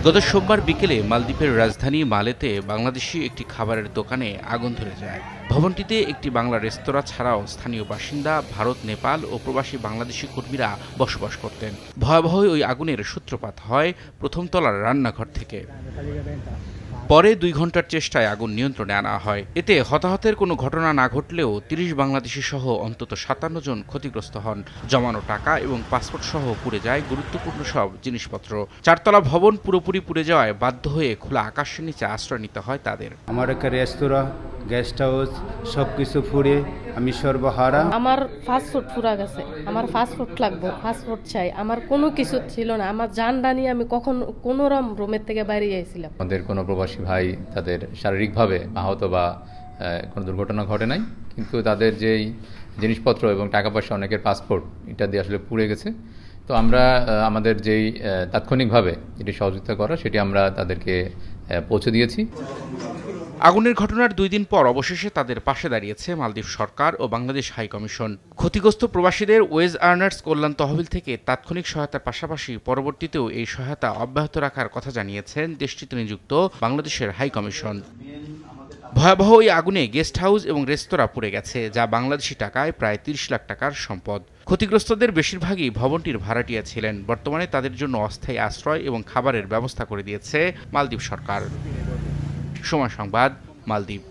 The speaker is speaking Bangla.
গত সোমবার বিকেলে মালদ্বীপের রাজধানী মালেতে বাংলাদেশি একটি খাবারের দোকানে আগুন ধরে যায়। ভবনটিতে একটি বাংলা রেস্তোরাঁ ছাড়াও স্থানীয় বাসিন্দা, ভারত, নেপাল ও প্রবাসী বাংলাদেশি কর্মীরা বসবাস করতেন। ভয়াবহ ওই আগুনের সূত্রপাত হয় প্রথম তলার রান্নাঘর থেকে। পরে 2 ঘন্টার চেষ্টায় আগুন নিয়ন্ত্রণে আনা হয়। এতে হতাহতের কোনো ঘটনা না ঘটলেও 30 বাংলাদেশি সহ অন্তত 57 জন ক্ষতিগ্রস্ত হন। জমানো টাকা এবং পাসপোর্ট সহ পুড়ে যায় গুরুত্বপূর্ণ সব জিনিসপত্র। 4 তলা ভবন পুরোপুরি পুড়ে যাওয়ায় বাধ্য হয়ে খোলা আকাশের নিচে আশ্রয় নিতে হয় তাদের। আমার একটা রেস্তোরাঁ, গেস্ট হাউস সবকিছু পুড়ে আমি সর্বহারা। আমার ফাস্টফুড পুরা গেছে, আমার ফাস্টফুড লাগবে, ফাস্টফুড চাই। আমার কোনো কিছু ছিল না, আমার জানডা নিয়ে আমি কখন কোনো রুমের থেকে বাইরে যাইছিলাম। আমাদের কোনো প্রবাসী ভাই তাদের শারীরিকভাবে আহত বা কোনো দুর্ঘটনা ঘটে নাই, কিন্তু তাদের যেই জিনিসপত্র এবং টাকা পয়সা, অনেকের পাসপোর্ট এটা দিয়ে আসলে পুড়ে গেছে। তো আমরা আমাদের যেই তাৎক্ষণিকভাবে যেটি সহযোগিতা করা সেটি আমরা তাদেরকে পৌঁছে দিয়েছি। আগুনের ঘটনার 2 দিন পর অবশেষে তাদের পাশে দাঁড়িয়েছে মালদ্বীপ সরকার ও বাংলাদেশ হাই কমিশন। ক্ষতিগ্রস্ত প্রবাসীদের ওয়েজ আর্নার্স কল্যাণ তহবিল থেকে তাৎক্ষণিক সহায়তার পাশাপাশি পরবর্তীতেও এই সহায়তা অব্যাহত রাখার কথা জানিয়েছেন দেশটিতে নিযুক্ত বাংলাদেশের হাই কমিশন। ভয়াবহ ওই আগুনে গেস্ট হাউস এবং রেস্তোরাঁ পুড়ে গেছে, যা বাংলাদেশি টাকায় প্রায় 30 লাখ টাকার সম্পদ। ক্ষতিগ্রস্তদের বেশিরভাগই ভবনটির ভাড়াটিয়া ছিলেন। বর্তমানে তাদের জন্য অস্থায়ী আশ্রয় এবং খাবারের ব্যবস্থা করে দিয়েছে মালদ্বীপ সরকার। সময় সংবাদ, মালদ্বীপ।